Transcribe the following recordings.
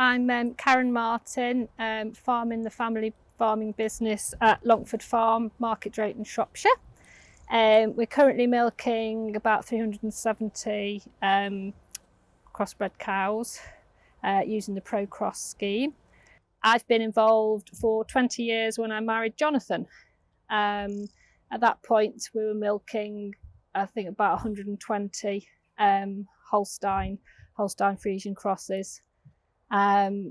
I'm Karen Martin, farming the family farming business at Longford Farm, Market Drayton, Shropshire. We're currently milking about 370 crossbred cows using the ProCROSS scheme. I've been involved for 20 years when I married Jonathan. At that point we were milking, I think, about 120 Holstein Friesian crosses,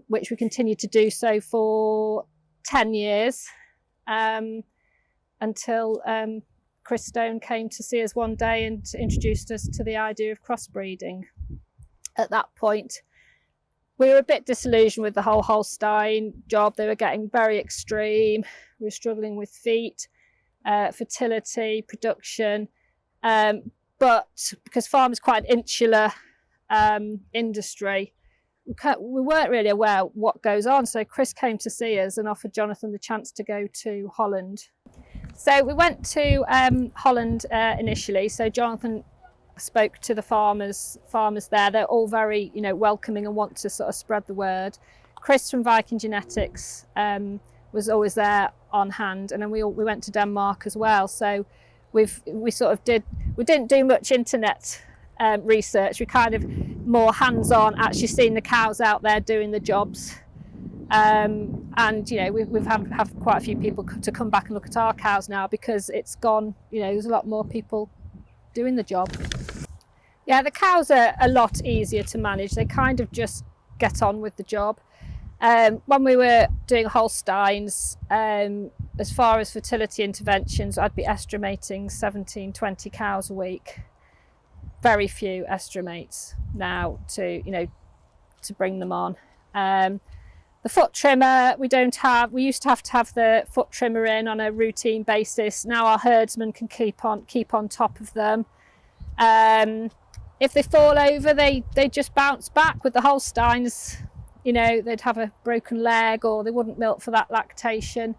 which we continued to do so for 10 years until Chris Stone came to see us one day and introduced us to the idea of crossbreeding. At that point we were a bit disillusioned with the whole Holstein job. They were getting very extreme. We were struggling with feet, fertility, production, but because farm is quite an insular industry, we weren't really aware what goes on. So Chris came to see us and offered Jonathan the chance to go to Holland. So we went to Holland initially. So Jonathan spoke to the farmers there. They're all very, welcoming and want to sort of spread the word. Chris from Viking Genetics was always there on hand, and then we went to Denmark as well. So we didn't do much internet research. We kind of more hands-on, actually seeing the cows out there doing the jobs. We've had quite a few people to come back and look at our cows now, because it's gone, there's a lot more people doing the job. Yeah, the cows are a lot easier to manage. They kind of just get on with the job. When we were doing Holsteins, as far as fertility interventions, I'd be estimating 17, 20 cows a week. Very few estimates now to bring them on. The foot trimmer, we used to have the foot trimmer in on a routine basis. Now our herdsmen can keep on top of them. If they fall over, they just bounce back. With the Holsteins, they'd have a broken leg, or they wouldn't milk for that lactation.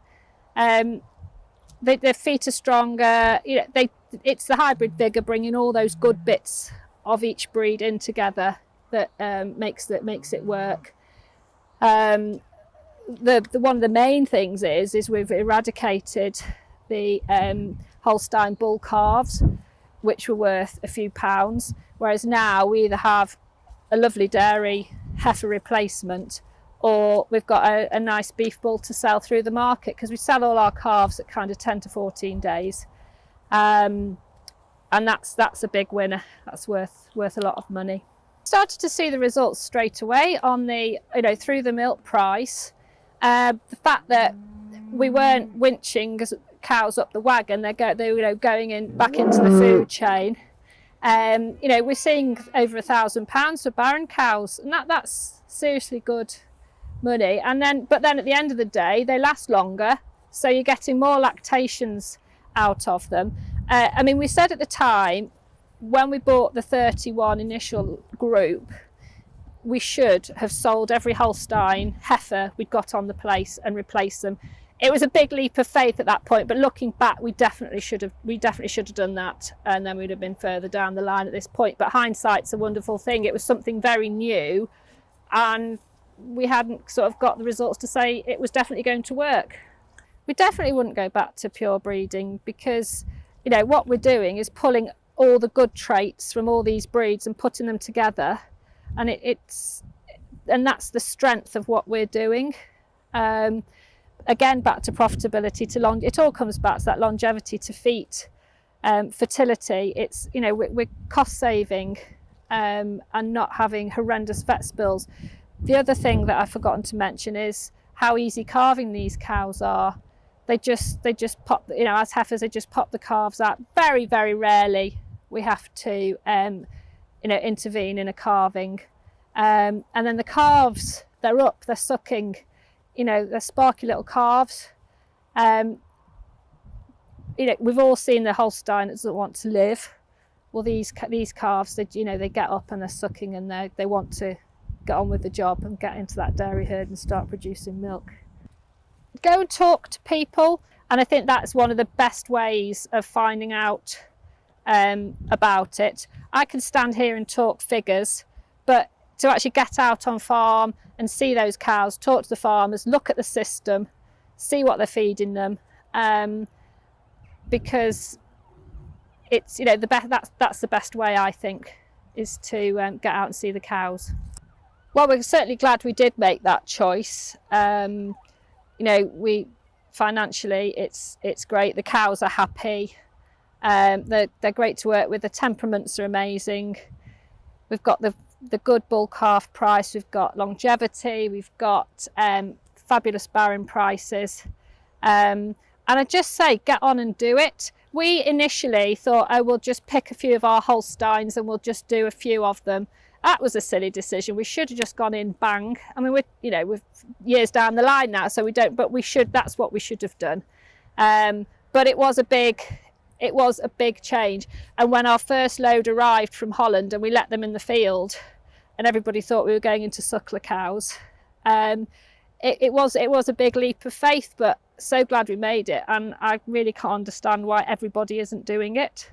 Their feet are stronger. It's the hybrid vigor, bringing all those good bits of each breed in together that makes it work. One of the main things is we've eradicated the Holstein bull calves, which were worth a few pounds, whereas now we either have a lovely dairy heifer replacement, or we've got a nice beef bull to sell through the market, because we sell all our calves at kind of 10 to 14 days. And that's a big winner. That's worth a lot of money. Started to see the results straight away on the through the milk price. The fact that we weren't winching cows up the wagon, they were going back into the food chain. We're seeing over £1,000 for barren cows, and that's seriously good money. But then at the end of the day, they last longer, so you're getting more lactations out of them. We said at the time, when we bought the 31 initial group, we should have sold every Holstein heifer we'd got on the place and replaced them. It was a big leap of faith at that point, but looking back, we definitely should have done that, and then we'd have been further down the line at this point. But hindsight's a wonderful thing. It was something very new, and we hadn't sort of got the results to say it was definitely going to work. We definitely wouldn't go back to pure breeding, because what we're doing is pulling all the good traits from all these breeds and putting them together, and that's the strength of what we're doing. Again, back to profitability, it all comes back to that longevity, to feet, fertility. It's we're cost saving and not having horrendous vet spills. The other thing that I've forgotten to mention is how easy calving these cows are. They just pop, as heifers, they just pop the calves out. Very, very rarely we have to intervene in a calving. And then the calves, they're up, they're sucking. They're sparky little calves. We've all seen the Holstein that doesn't want to live. Well, these calves, they get up and they're sucking, and they want to get on with the job and get into that dairy herd and start producing milk. Go and talk to people, and I think that's one of the best ways of finding out about it. I can stand here and talk figures, but to actually get out on farm and see those cows, talk to the farmers, look at the system, see what they're feeding them, because it's, you know, that's the best way, I think, is to get out and see the cows. Well, we're certainly glad we did make that choice. You know, we financially it's great. The cows are happy. They're great to work with. The temperaments are amazing. We've got the good bull calf price. We've got longevity. We've got fabulous barren prices. And I just say, get on and do it. We initially thought, oh, we'll just pick a few of our Holsteins and we'll just do a few of them. That was a silly decision. We should have just gone in bang. I mean, we're years down the line now, so we don't. But we should. That's what we should have done. But it was a big change. And when our first load arrived from Holland and we let them in the field, and everybody thought we were going into suckler cows, it was a big leap of faith. But so glad we made it, and I really can't understand why everybody isn't doing it.